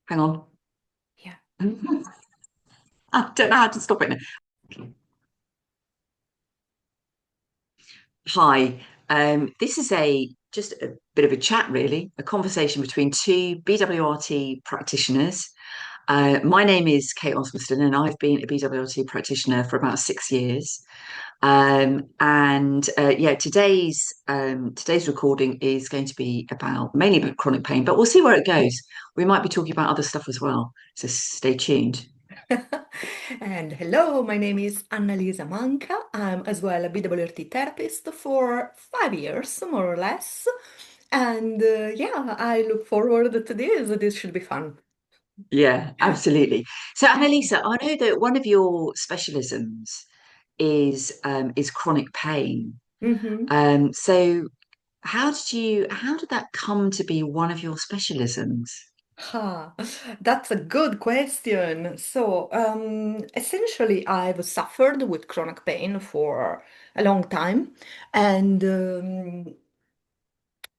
Hang on. Yeah. I don't know how to stop it now. Hi. This is a just a bit of a chat, really, a conversation between two BWRT practitioners. My name is Kate Osmaston, and I've been a BWRT practitioner for about 6 years. And yeah, today's recording is going to be about mainly about chronic pain, but we'll see where it goes. We might be talking about other stuff as well, so stay tuned. And hello, my name is Annalisa Manca. I'm as well a BWRT therapist for 5 years, more or less. And yeah, I look forward to this. This should be fun. Yeah, absolutely. So, Annalisa, I know that one of your specialisms is chronic pain. hmm So how did that come to be one of your specialisms? Ha, that's a good question. So, essentially, I've suffered with chronic pain for a long time, and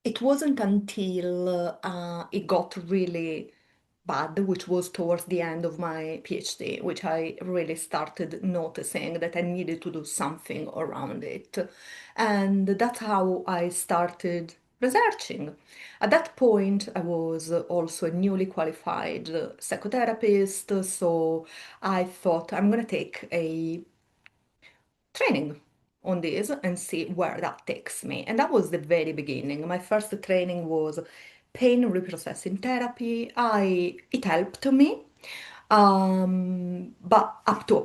it wasn't until it got really bad, which was towards the end of my PhD, which I really started noticing that I needed to do something around it. And that's how I started researching. At that point, I was also a newly qualified psychotherapist, so I thought I'm going to take a training on this and see where that takes me. And that was the very beginning. My first training was pain reprocessing therapy. It helped me, but up to a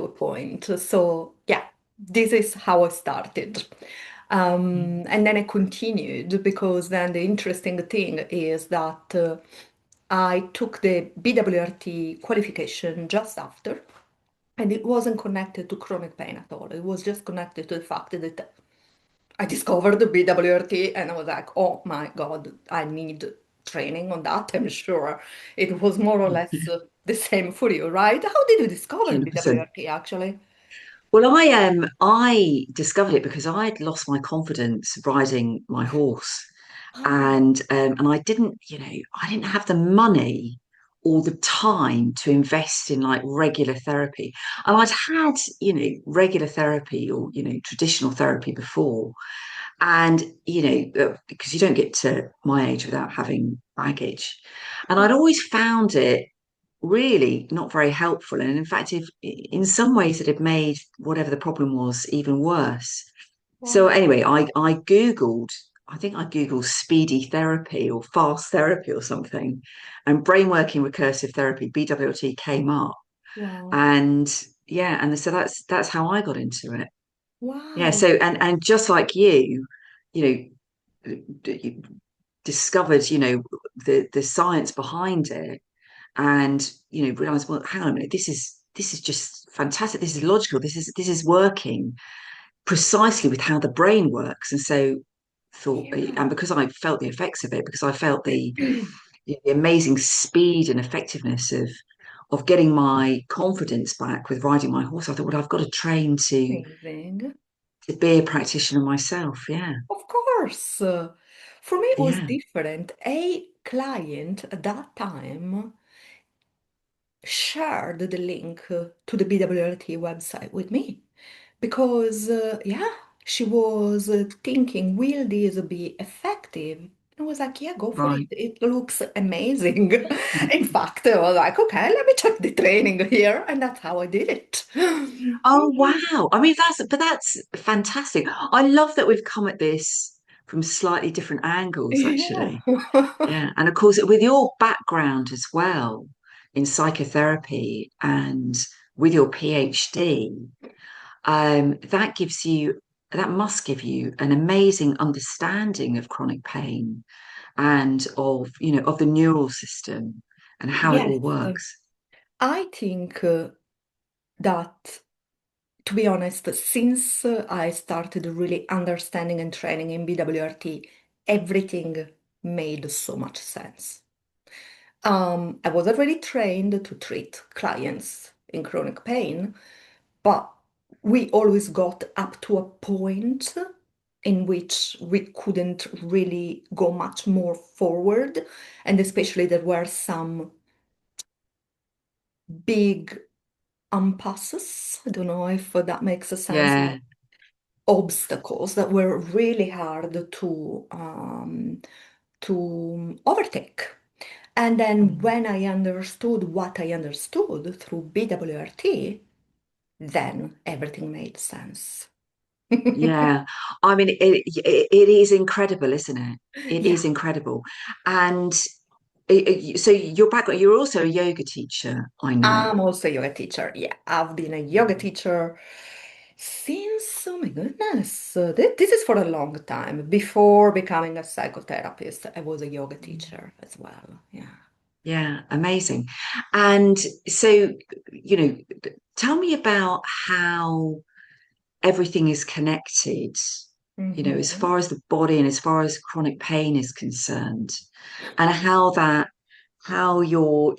point. So yeah, this is how I started. And then I continued because then the interesting thing is that I took the BWRT qualification just after. And it wasn't connected to chronic pain at all. It was just connected to the fact that I discovered the BWRT and I was like, oh my God, I need training on that, I'm sure. It was more or less the same for you, right? How did you discover 100%. BWRT actually? Well, I discovered it because I'd lost my confidence riding my horse, Ah, and I didn't have the money or the time to invest in like regular therapy. And I'd had, regular therapy or, traditional therapy before. And, because you don't get to my age without having baggage. And I'd always found it really not very helpful. And in fact, if in some ways it had made whatever the problem was even worse. So wow. anyway, I think I Googled speedy therapy or fast therapy or something, and brain working recursive therapy, BWT, came up. Wow. And yeah, and so that's how I got into it. Yeah, Wow. so and just like you you discovered, the science behind it and realized, well, hang on a minute, this is just fantastic, this is logical, this is working precisely with how the brain works. And so thought, Yeah. and because I felt the effects of it, because I felt the amazing speed and effectiveness of getting my confidence back with riding my horse, I thought, well, I've got to train Amazing. to be a practitioner myself. Yeah. Of course. For me, it was Yeah. different. A client at that time shared the link to the BWRT website with me because, yeah, she was thinking, will this be effective? I was like, yeah, go for it. Right. It looks amazing. In fact, I was like, okay, let me check the training here. And that's how I did it. Oh wow. I mean, that's fantastic. I love that we've come at this from slightly different angles, Yeah. actually. Yeah. And of course, with your background as well in psychotherapy and with your PhD, that must give you an amazing understanding of chronic pain and of the neural system and how it Yes. all works. I think that, to be honest, since I started really understanding and training in BWRT, everything made so much sense. I was already trained to treat clients in chronic pain, but we always got up to a point in which we couldn't really go much more forward. And especially there were some big impasses. I don't know if that makes a sense, like Yeah. obstacles that were really hard to overtake. And then Mm. when I understood what I understood through BWRT, then everything made sense. Yeah. I mean, it is incredible, isn't it? It Yeah, is incredible. And so your background, you're also a yoga teacher, I know. I'm also a yoga teacher. Yeah, I've been a yoga teacher since, oh my goodness, this is for a long time. Before becoming a psychotherapist, I was a yoga teacher as well. Yeah. Yeah, amazing. And so, tell me about how everything is connected, as Hmm. far as the body and as far as chronic pain is concerned, and how your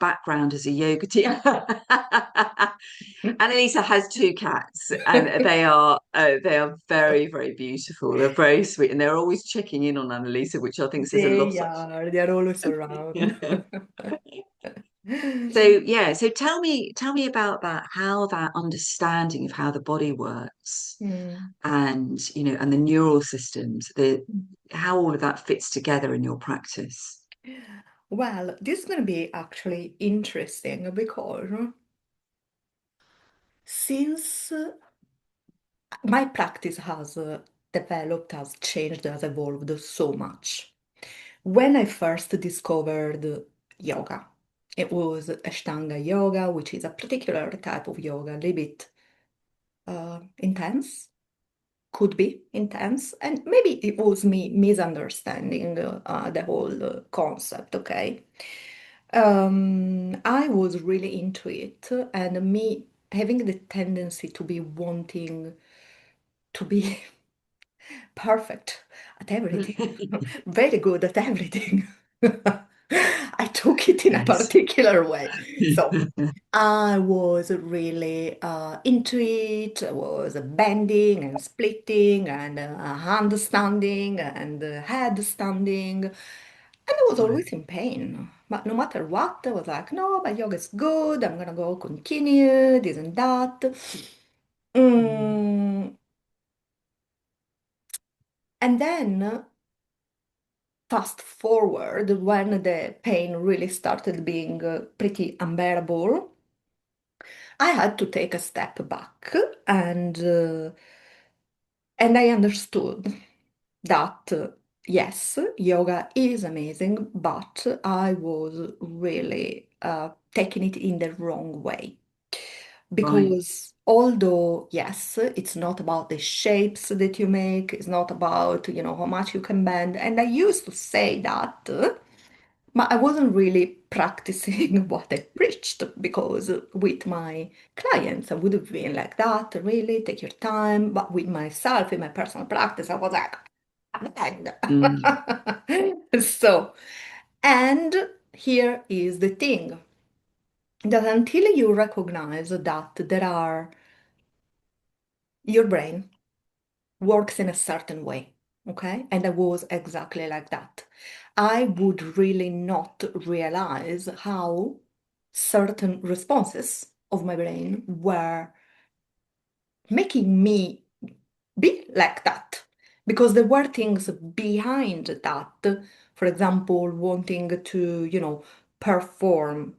background as a yoga teacher. Annalisa has two cats, and they are very, very beautiful. They're very sweet, and they're always checking in on Annalisa, which I think says a lot. They are always around. So yeah, so tell me about that, how that understanding of how the body works Mm. and the neural systems, the how all of that fits together in your practice. Well, this is going to be actually interesting because since my practice has developed, has changed, has evolved so much. When I first discovered yoga, it was Ashtanga yoga, which is a particular type of yoga, a little bit intense, could be intense, and maybe it was me misunderstanding the whole concept, okay? I was really into it, and me having the tendency to be wanting to be perfect at everything, very good at everything. I took it in a Yes. particular way. So I was really into it. I was bending and splitting and handstanding and headstanding. And I was always Right. in pain. But no matter what, I was like, no, but yoga is good. I'm gonna go continue, this and that. Mm. Mm, and then fast forward when the pain really started being pretty unbearable, I had to take a step back and uh, and I understood that yes, yoga is amazing, but I was really taking it in the wrong way. Right. Because although, yes, it's not about the shapes that you make, it's not about, how much you can bend. And I used to say that, but I wasn't really practicing what I preached because with my clients, I would have been like that, really, take your time. But with myself, in my personal practice, I was like, I'm Mm. bad. So, and here is the thing that until you recognize that your brain works in a certain way, okay? And I was exactly like that. I would really not realize how certain responses of my brain were making me be like that. Because there were things behind that. For example, wanting to, perform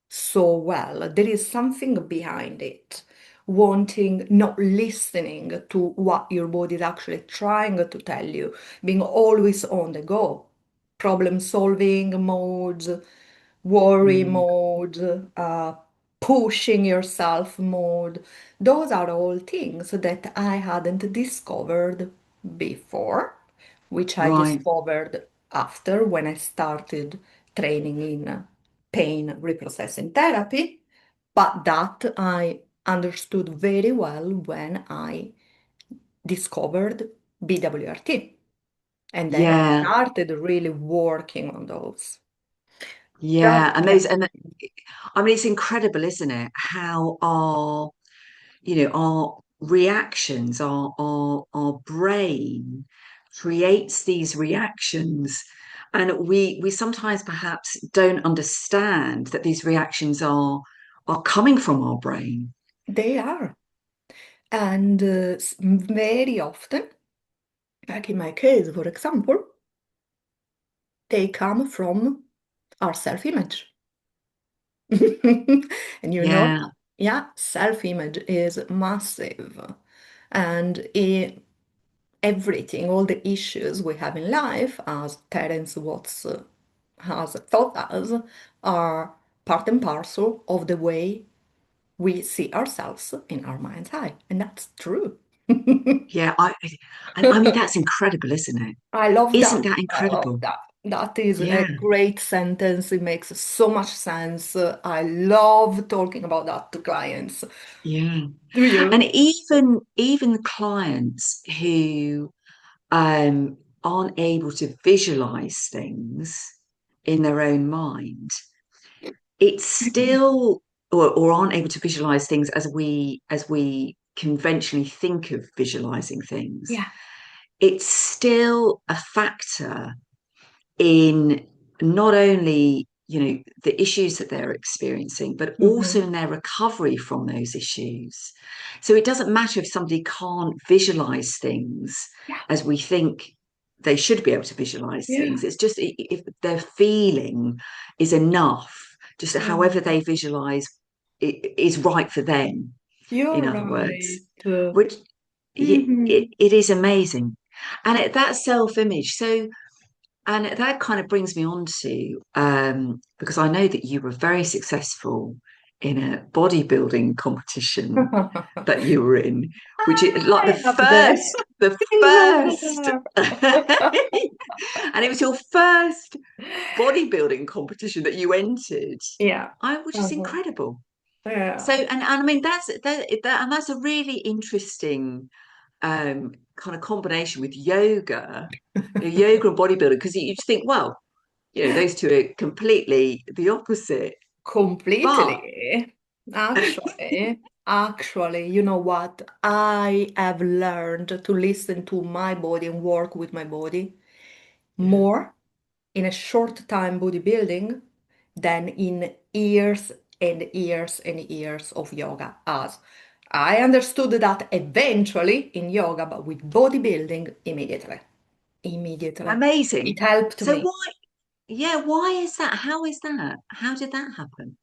so well. There is something behind it. Wanting, not listening to what your body is actually trying to tell you, being always on the go, problem solving modes, worry Mm. mode, pushing yourself mode. Those are all things that I hadn't discovered before, which I Right. discovered after when I started training in pain reprocessing therapy, but that I understood very well when I discovered BWRT. And then I Yeah. started really working on those. Yeah. Just, And yeah. those and I mean it's incredible, isn't it? How our reactions, our brain creates these reactions, and we sometimes perhaps don't understand that these reactions are coming from our brain. They are. And very often, like in my case, for example, they come from our self-image. And you know, Yeah, yeah, self-image is massive. And everything, all the issues we have in life, as Terence Watts has taught us, are part and parcel of the way we see ourselves in our mind's eye. And that's true. yeah. I mean, that's incredible, isn't it? I love Isn't that. that I love incredible? that. That is a Yeah, great sentence. It makes so much sense. I love talking about that to clients. yeah. Do And you? even clients who aren't able to visualize things in their own mind, it's still or aren't able to visualize things as we conventionally think of visualizing things. Yeah. It's still a factor in not only the issues that they're experiencing, but also Hmm. in their recovery from those issues. So it doesn't matter if somebody can't visualize things Yeah. as we think they should be able to visualize Yeah. things. It's just if their feeling is enough, just however Yeah. they visualize it is right for them, in You're other words, right. which Hmm. it is amazing. And that self-image, so and that kind of brings me on to because I know that you were very successful in a bodybuilding competition that you were in, which is like I have the the first, silver. and it was your first bodybuilding competition that you entered. Yeah. Which is Uh-huh. incredible. So, Yeah. and I mean and that's a really interesting kind of combination with yoga, yoga and bodybuilding, because you just think, well, those two are completely the opposite. But Completely. Actually, you know what? I have learned to listen to my body and work with my body yeah, more in a short time bodybuilding than in years and years and years of yoga. As I understood that eventually in yoga, but with bodybuilding, immediately. Immediately. amazing. It helped So me. why? Yeah, why is that? How is that? How did that happen?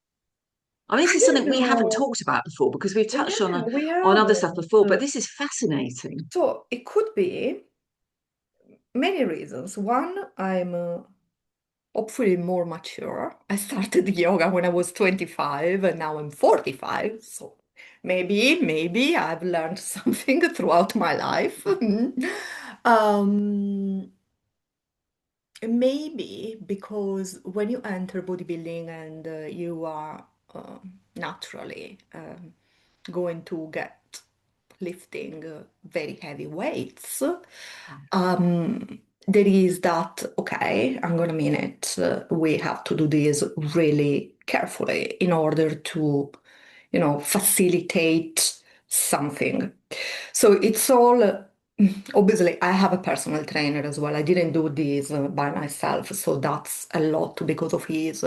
I mean, I this is don't something we haven't know. talked about before because we've touched Yeah, we on other stuff haven't. before, but this is fascinating. So it could be many reasons. One, I'm hopefully more mature. I started yoga when I was 25 and now I'm 45. So maybe I've learned something throughout my life. Um, Maybe because when you enter bodybuilding and you are naturally going to get lifting very heavy weights, there is that, okay, I'm gonna mean it, we have to do this really carefully in order to, facilitate something. So it's all, obviously, I have a personal trainer as well. I didn't do this by myself, so that's a lot because of his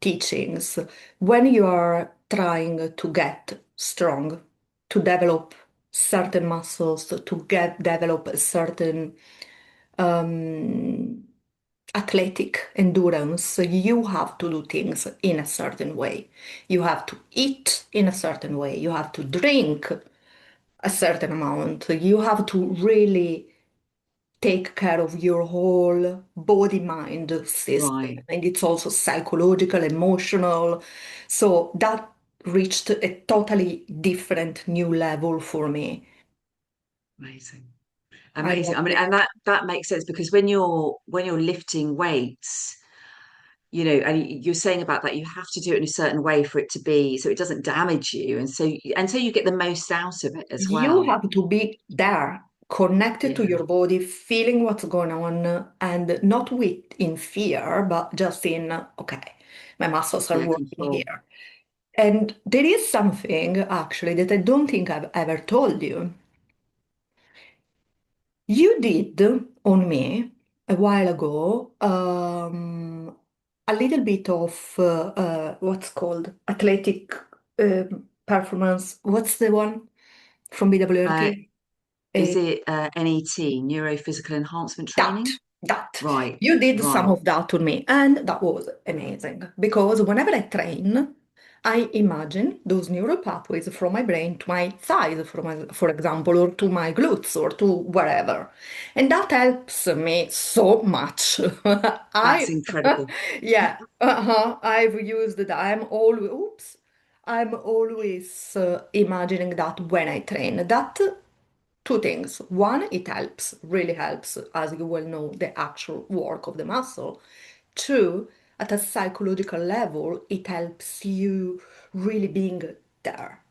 teachings. When you are trying to get strong, to develop certain muscles, to get develop a certain um, athletic endurance, you have to do things in a certain way. You have to eat in a certain way. You have to drink a certain amount. You have to really take care of your whole body mind system. Right. And it's also psychological, emotional. So that reached a totally different new level for me. Amazing. I Amazing. I loved mean, it. and that makes sense because when you're lifting weights, and you're saying about that, you have to do it in a certain way for it to be so it doesn't damage you, and so you get the most out of it as You well. have to be there, connected to Yeah, your body, feeling what's going on, and not in fear, but just in, okay, my muscles are yeah, working control. here. And there is something actually that I don't think I've ever told you. You did on me a while ago a little bit of what's called athletic performance. What's the one from Uh, BWRT? is it NET, neurophysical enhancement That, training? that. Right, You did some right. of that to me, and that was amazing because whenever I train, I imagine those neural pathways from my brain to my thighs, for example, or to my glutes or to wherever. And that helps me so much. That's I, incredible. yeah, I've used that. I'm always imagining that when I train. That two things. One, it helps, really helps, as you well know, the actual work of the muscle. Two, at a psychological level, it helps you really being there.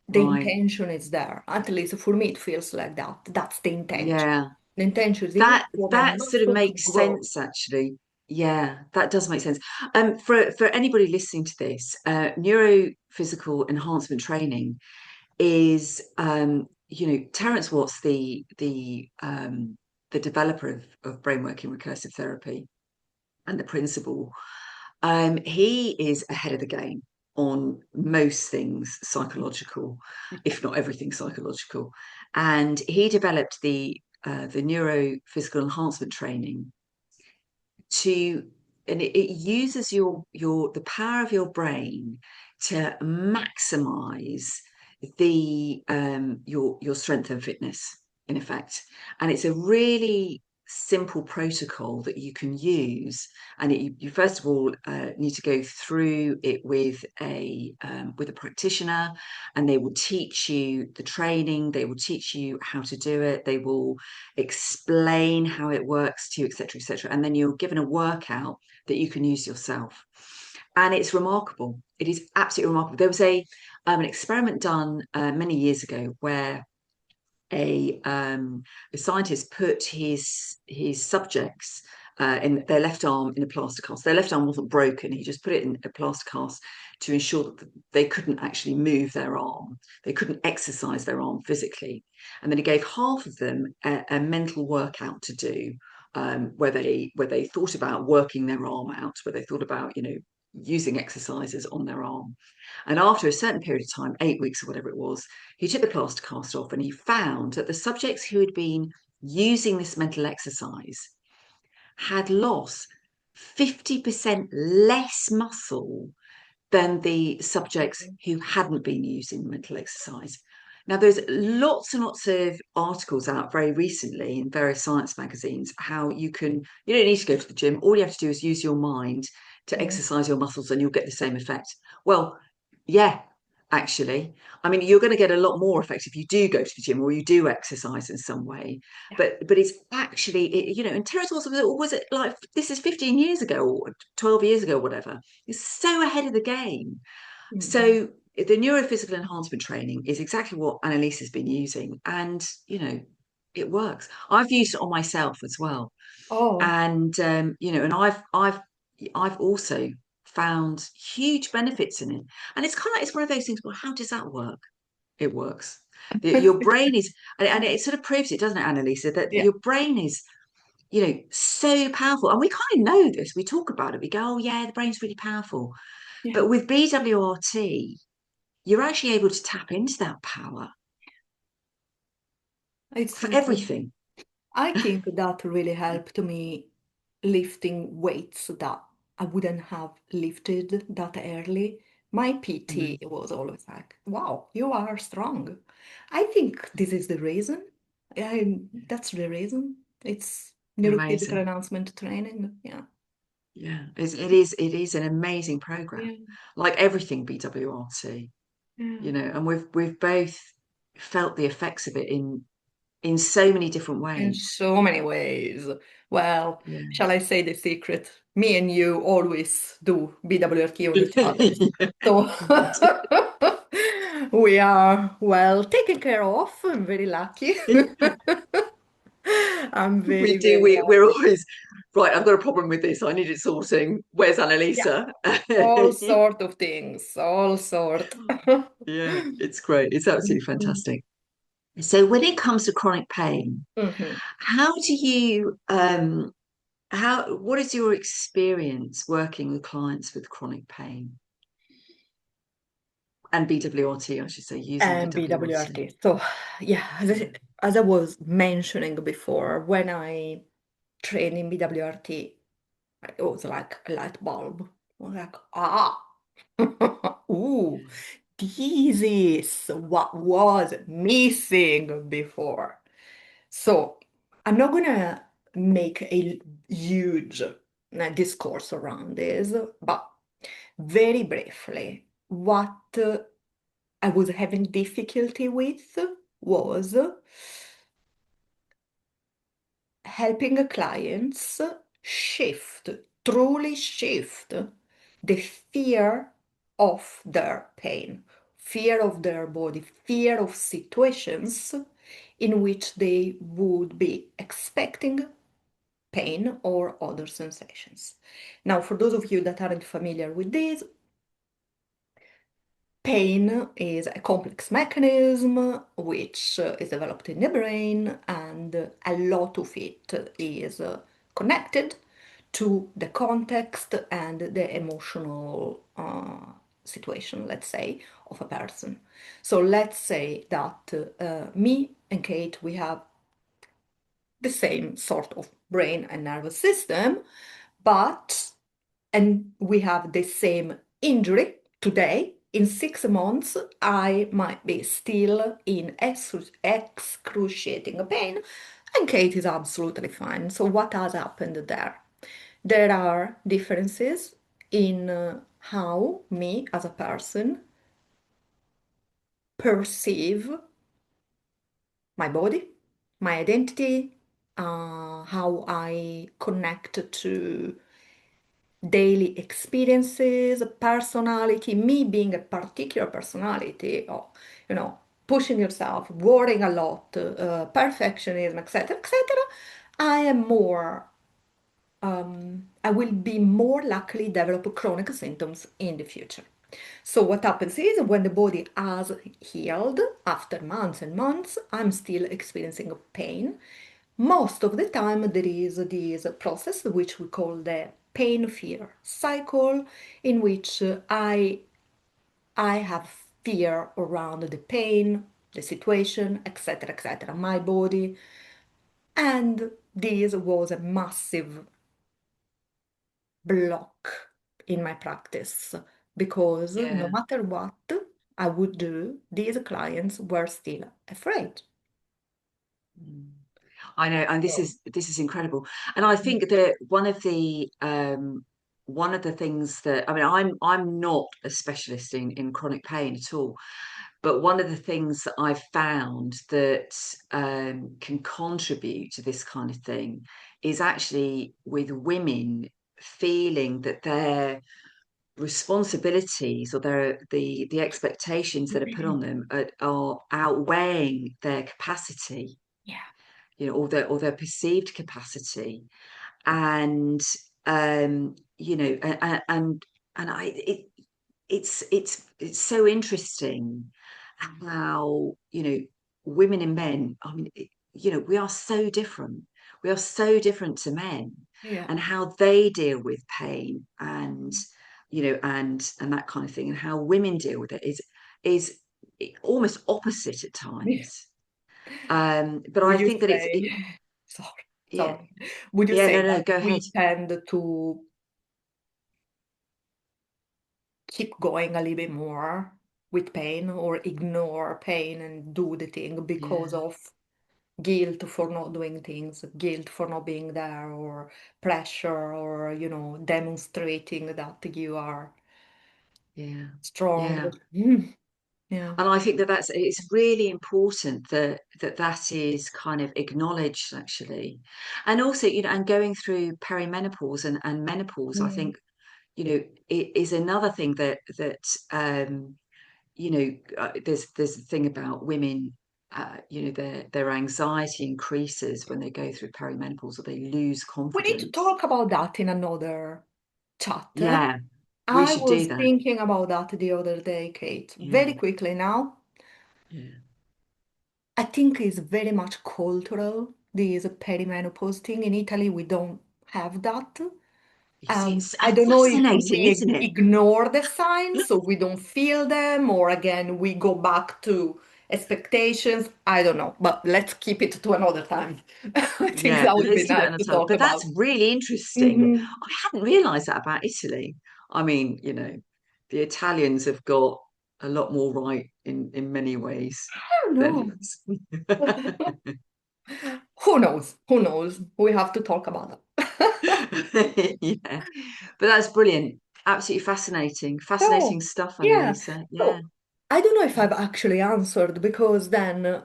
The Right. intention is there. At least for me, it feels like that. That's the intention. Yeah. The intention is even That for my that sort of muscle to makes grow. sense actually. Yeah, that does make sense. For anybody listening to this, neurophysical enhancement training is Terence Watts, the developer of brain working recursive therapy and the principal. He is ahead of the game on most things psychological, if not everything psychological. And he developed the neurophysical enhancement training to, and it uses the power of your brain to maximize your strength and fitness, in effect. And it's a really simple protocol that you can use, and you first of all need to go through it with a practitioner, and they will teach you the training, they will teach you how to do it, they will explain how it works to you, etc., etc. And then you're given a workout that you can use yourself. And it's remarkable. It is absolutely remarkable. There was an experiment done many years ago where a scientist put his subjects in their left arm in a plaster cast. Their left arm wasn't broken. He just put it in a plaster cast to ensure that they couldn't actually move their arm. They couldn't exercise their arm physically. And then he gave half of them a mental workout to do, where they thought about working their arm out, where they thought about using exercises on their arm. And after a certain period of time, 8 weeks or whatever it was, he took the plaster cast off and he found that the subjects who had been using this mental exercise had lost 50% less muscle than the subjects who hadn't been using mental exercise. Now, there's lots and lots of articles out very recently in various science magazines how you don't need to go to the gym. All you have to do is use your mind to Yeah. exercise your muscles and you'll get the same effect. Well, yeah, actually. I mean, you're going to get a lot more effect if you do go to the gym or you do exercise in some way. Yeah. But it's actually, and Terence was it like, this is 15 years ago or 12 years ago, or whatever. It's so ahead of the game. Mhm. So the neurophysical enhancement training is exactly what Annalisa's been using. And, it works. I've used it on myself as well. Oh, And, and I've also found huge benefits in it. And it's one of those things, well, how does that work? It works. Your brain is, and it sort of proves it, doesn't it, Annalisa, that yeah. your brain is, so powerful. And we kind of know this. We talk about it. We go, oh, yeah, the brain's really powerful. Yeah. But with BWRT, you're actually able to tap into that power It's for everything. I think that really helped me lifting weights that I wouldn't have lifted that early. My PT Mm, was always like, wow, you are strong. I think this is the reason. That's the reason. It's neurophysical amazing. enhancement training. Yeah. Yeah, it is an amazing program, Yeah. like everything BWRT, Yeah. and we've both felt the effects of it in so many different In ways. so many ways. Well, Yeah. shall I say the secret? Me and you always do BWRT on each other. Yeah, So we we are well taken care of. I'm very lucky. do. I'm very, We do. very We're lucky. always. right, I've got a problem with this. I need it sorting. Where's Yeah, Annalisa? all sort of things, all sort. Yeah, it's great. It's absolutely fantastic. So when it comes to chronic pain, Mhm. how do you what is your experience working with clients with chronic pain and BWRT, I should say, using And BWRT? BWRT. So, yeah, Yeah. as I was mentioning before, when I trained in BWRT, it was like a light bulb. I was like, ooh, this is what was missing before. So, I'm not gonna make a huge discourse around this, but very briefly, what I was having difficulty with was helping clients shift, truly shift the fear of their pain, fear of their body, fear of situations in which they would be expecting pain or other sensations. Now, for those of you that aren't familiar with this, pain is a complex mechanism which is developed in the brain, and a lot of it is connected to the context and the emotional situation, let's say, of a person. So let's say that me and Kate, we have the same sort of brain and nervous system, but and we have the same injury today. In 6 months, I might be still in excruciating pain, and Kate is absolutely fine. So, what has happened there? There are differences in how me as a person perceive my body, my identity, how I connect to daily experiences, personality, me being a particular personality, or pushing yourself, worrying a lot, perfectionism, etc., etc. I am more, I will be more likely develop chronic symptoms in the future. So what happens is when the body has healed after months and months, I'm still experiencing pain. Most of the time there is this process which we call the pain fear cycle, in which I have fear around the pain, the situation, etc., etc., my body. And this was a massive block in my practice, because no Yeah. matter what I would do, these clients were still afraid. Mm. I know, and So, this is incredible. And I think that one of the things that I mean, I'm not a specialist in chronic pain at all, but one of the things that I've found that can contribute to this kind of thing is actually with women feeling that their responsibilities or the expectations that are put on them are outweighing their capacity, yeah, or their perceived capacity. And and I it's so interesting how, women and men, I mean, we are so different. We are so different to men, yeah, and how they deal with pain, and and that kind of thing, and how women deal with it is almost opposite at yeah. times. But Would I you think that say, sorry, yeah, sorry, would you yeah, say no, no, that go ahead. we tend to keep going a little bit more with pain, or ignore pain and do the thing because Yeah, of guilt for not doing things, guilt for not being there, or pressure, or, demonstrating that you are yeah, strong? yeah. Yeah. And I think that it's really important that that is kind of acknowledged, actually. And also, and going through perimenopause and menopause, I Mm. think, it is another thing that there's a thing about women. their anxiety increases when they go through perimenopause, or they lose We need to confidence. talk about that in another chat. Yeah, we I should do was that. thinking about that the other day, Kate. Yeah, Very quickly now. yeah. I think it's very much cultural, this perimenopause thing. In Italy, we don't have that. You see, it's I don't know if fascinating, we isn't it? ignore the signs, so we don't feel them, or again, we go back to expectations. I don't know, but let's keep it to another time. I think Yeah, that would be let's keep it nice another to time. talk But that's about. really interesting. Hmm. I hadn't realised that about Italy. I mean, the Italians have got a lot more right in many ways I don't than know. us. Who knows? Who knows? We have to talk about that. Yeah, but that's brilliant. Absolutely fascinating. Fascinating So, stuff, yeah. Annalisa. Yeah. So, I don't know if I've actually answered because then,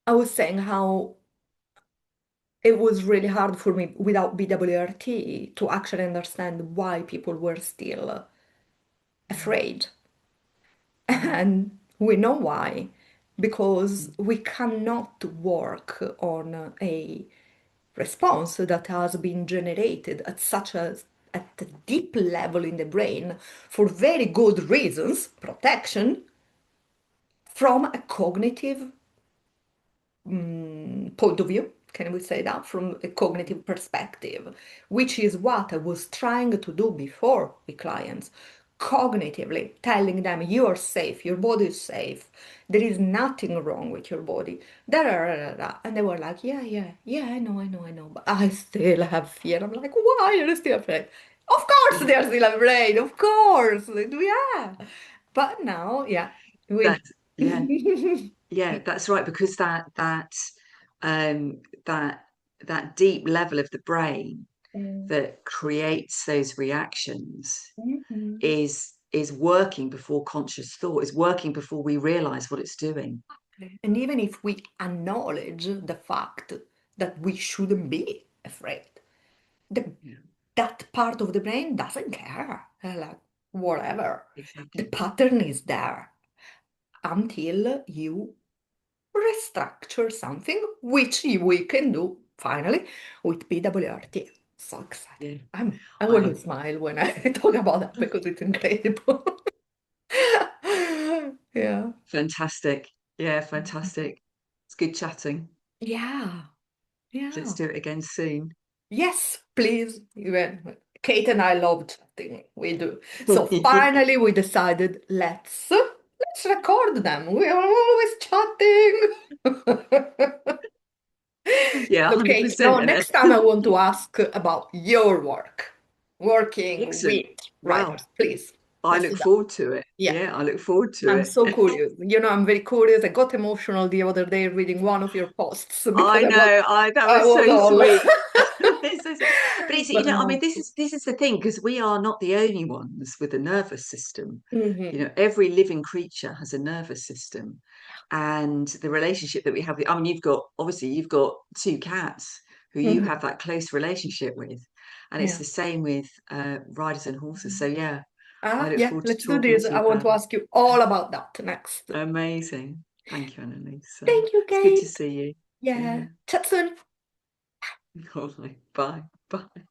I was saying how it was really hard for me without BWRT to actually understand why people were still afraid. Mm, And we know why. Because we cannot work on a response that has been generated at a deep level in the brain for very good reasons, protection, from a cognitive point of view, can we say that, from a cognitive perspective, which is what I was trying to do before with clients, cognitively telling them you're safe, your body is safe, there is nothing wrong with your body, da, da, da, da, da. And they were like, yeah, yeah, yeah, I know, but I still have fear. I'm like, why are you still afraid? Of course mm. they're still afraid, of course, yeah. But now, yeah, we. That's yeah. Yeah, that's right, because um that that deep level of the brain that creates those reactions Mhm. is working before conscious thought, is working before we realize what it's doing. And even if we acknowledge the fact that we shouldn't be afraid, the, Yeah, that part of the brain doesn't care. Like, whatever. The exactly. pattern is there until you restructure something, which we can do finally with BWRT. So excited. Yeah. I I always smile when I talk about that because it's incredible. Yeah. fantastic. Yeah, fantastic. It's good chatting. Yeah. Let's Yeah. do it again soon. Yes, please. Even Kate and I love chatting. We do. So finally we decided let's record them. We are always chatting. Yeah, So Kate, no, 100%. And next time I want to ask about your work, working excellent. with Wow. writers. Please, I let's do look that. forward to it. Yeah. Yeah, I look forward to I'm it. so curious. I'm very curious. I got emotional the other day reading one of your posts because I know. I That I was was so all. sweet. It's so sweet. But it's, But I mean, no. this is the thing, because we are not the only ones with a nervous system. Hmm. Every living creature has a nervous system, and the relationship that we have with, I mean, you've got two cats who you Hmm. have that close relationship with, and it's Yeah. the same with riders and horses. So yeah, I Ah, look yeah, forward to let's do talking this. to you I want about to it. ask you all about that next. Amazing. Thank you, Annalise. Thank you, It's good to Kate. see you. Yeah. Yeah. Chat soon. All right. Bye. Bye.